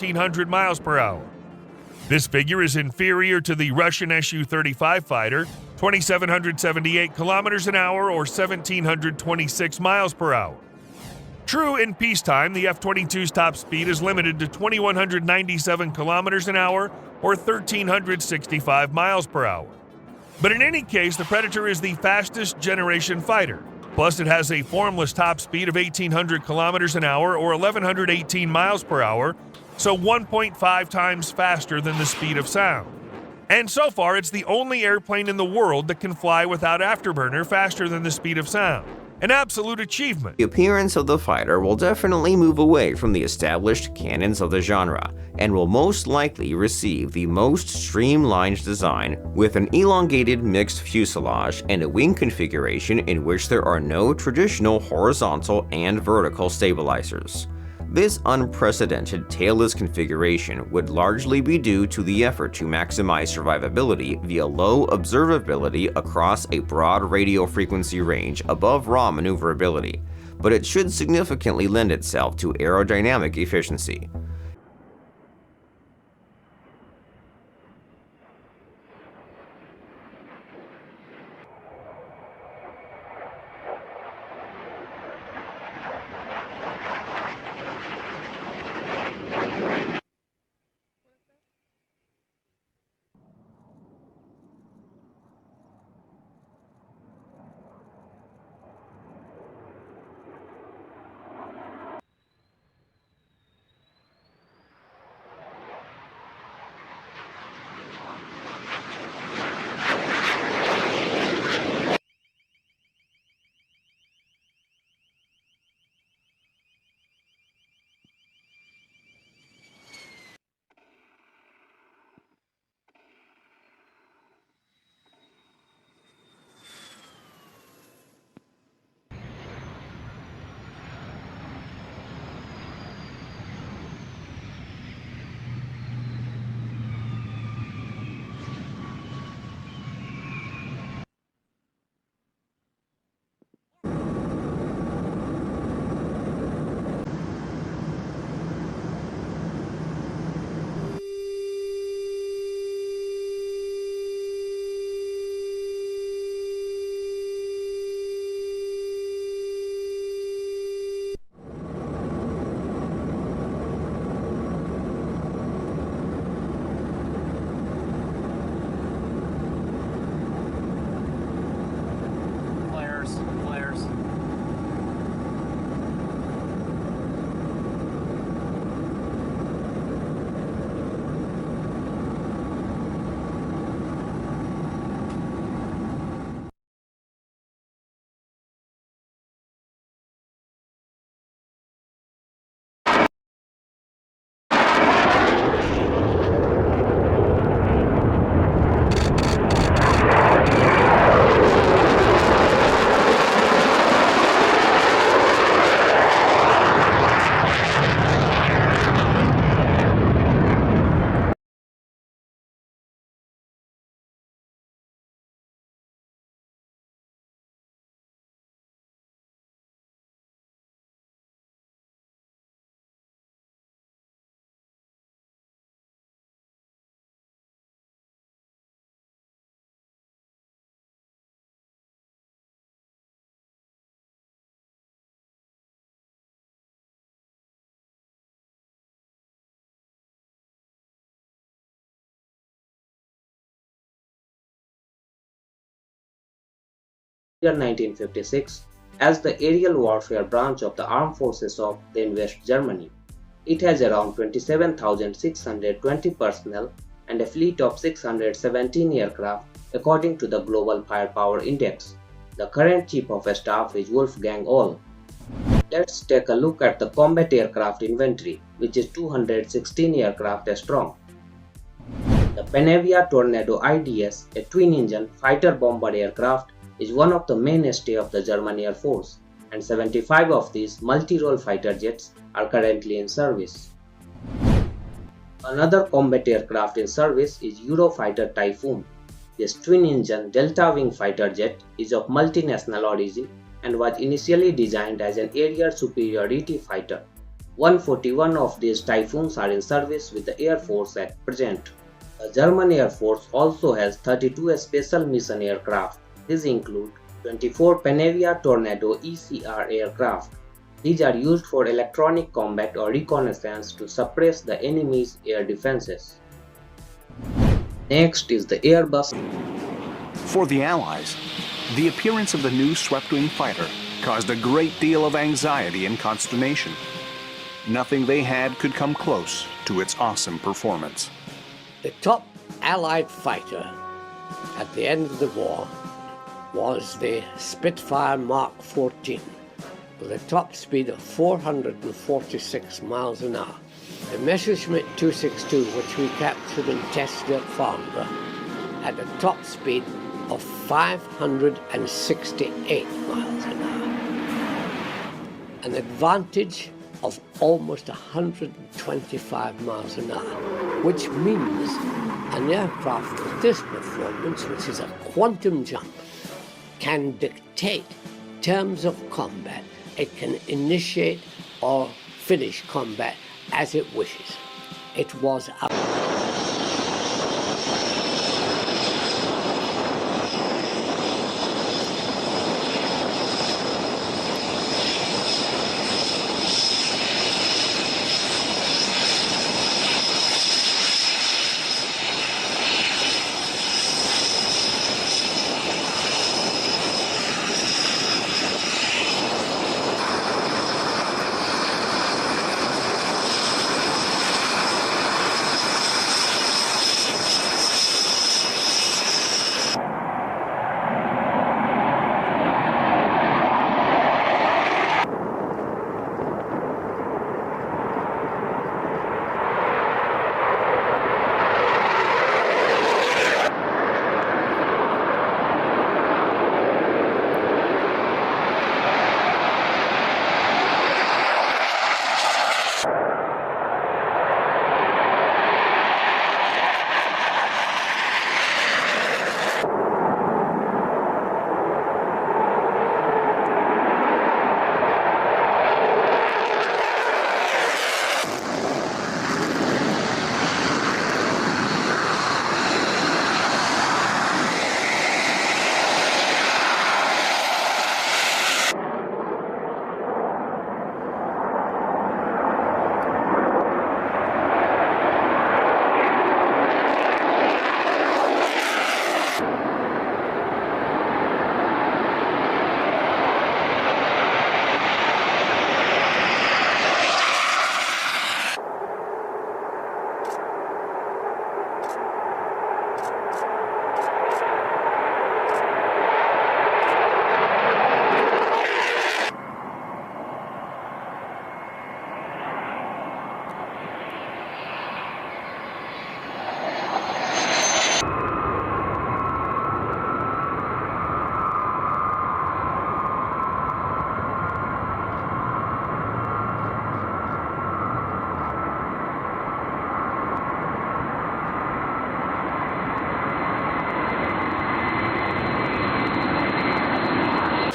1,300 miles per hour. This figure is inferior to the Russian Su-35 fighter, 2,778 kilometers an hour or 1,726 miles per hour. True, in peacetime, the F-22's top speed is limited to 2,197 kilometers an hour or 1,365 miles per hour. But in any case, the Predator is the fastest generation fighter. Plus, it has a formless top speed of 1,800 kilometers an hour or 1,118 miles per hour, so 1.5 times faster than the speed of sound. And so far, it's the only airplane in the world that can fly without afterburner faster than the speed of sound. An absolute achievement. The appearance of the fighter will definitely move away from the established canons of the genre, and will most likely receive the most streamlined design with an elongated mixed fuselage and a wing configuration in which there are no traditional horizontal and vertical stabilizers. This unprecedented tailless configuration would largely be due to the effort to maximize survivability via low observability across a broad radio frequency range above raw maneuverability, but it should significantly lend itself to aerodynamic efficiency. Year 1956 as the aerial warfare branch of the armed forces of then West Germany. It has around 27,620 personnel and a fleet of 617 aircraft according to the Global Firepower Index. The current Chief of Staff is Wolfgang Ohl. Let's take a look at the combat aircraft inventory, which is 216 aircraft strong. The Panavia Tornado IDS, a twin-engine fighter-bomber aircraft, is one of the mainstay of the German Air Force, and 75 of these multi-role fighter jets are currently in service. Another combat aircraft in service is Eurofighter Typhoon. This twin-engine delta-wing fighter jet is of multinational origin and was initially designed as an aerial superiority fighter. 141 of these Typhoons are in service with the Air Force at present. The German Air Force also has 32 special mission aircraft. These include 24 Panavia Tornado ECR aircraft. These are used for electronic combat or reconnaissance to suppress the enemy's air defenses. Next is the Airbus. For the Allies, the appearance of the new swept-wing fighter caused a great deal of anxiety and consternation. Nothing they had could come close to its awesome performance. The top Allied fighter at the end of the war was the Spitfire Mark 14 with a top speed of 446 miles an hour. The Messerschmitt 262, which we captured and tested at Farnborough, had a top speed of 568 miles an hour. An advantage of almost 125 miles an hour, which means an aircraft with this performance, which is a quantum jump, can dictate terms of combat. It can initiate or finish combat as it wishes. It was a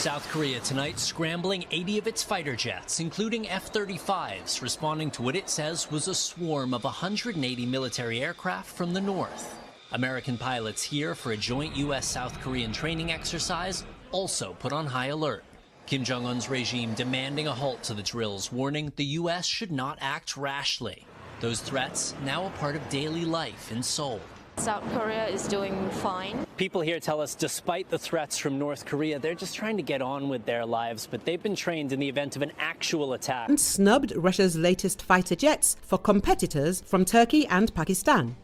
South Korea tonight scrambling 80 of its fighter jets, including F-35s, responding to what it says was a swarm of 180 military aircraft from the north. American pilots here for a joint U.S.-South Korean training exercise also put on high alert. Kim Jong-un's regime demanding a halt to the drills, warning the U.S. should not act rashly. Those threats now a part of daily life in Seoul. South Korea is doing fine. People here tell us despite the threats from North Korea, they're just trying to get on with their lives, but they've been trained in the event of an actual attack. And snubbed Russia's latest fighter jets for competitors from Turkey and Pakistan.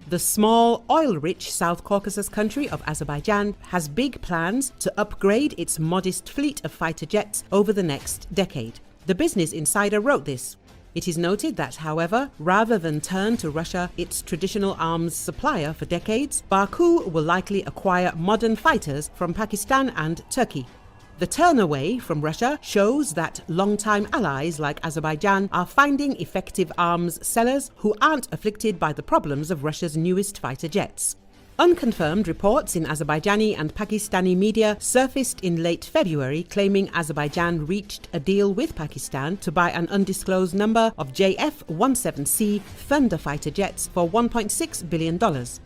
The small, oil-rich South Caucasus country of Azerbaijan has big plans to upgrade its modest fleet of fighter jets over the next decade. The Business Insider wrote this. It is noted that, however, rather than turn to Russia, its traditional arms supplier for decades, Baku will likely acquire modern fighters from Pakistan and Turkey. The turn away from Russia shows that longtime allies like Azerbaijan are finding effective arms sellers who aren't afflicted by the problems of Russia's newest fighter jets. Unconfirmed reports in Azerbaijani and Pakistani media surfaced in late February claiming Azerbaijan reached a deal with Pakistan to buy an undisclosed number of JF-17C Thunder fighter jets for $1.6 billion.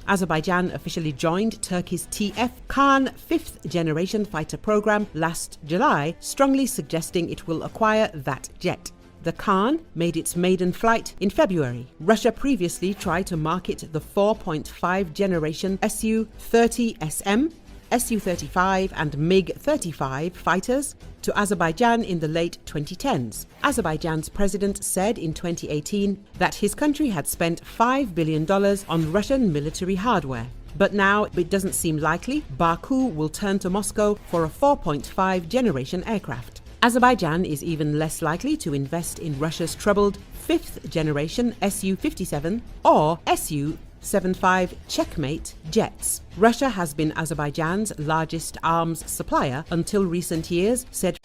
Azerbaijan officially joined Turkey's TF Khan 5th generation fighter program last July, strongly suggesting it will acquire that jet. The Khan made its maiden flight in February. Russia previously tried to market the 4.5 generation Su-30SM, Su-35 and MiG-35 fighters to Azerbaijan in the late 2010s. Azerbaijan's president said in 2018 that his country had spent $5 billion on Russian military hardware. But now it doesn't seem likely Baku will turn to Moscow for a 4.5 generation aircraft. Azerbaijan is even less likely to invest in Russia's troubled 5th generation Su-57 or Su-75 Checkmate jets. Russia has been Azerbaijan's largest arms supplier until recent years, said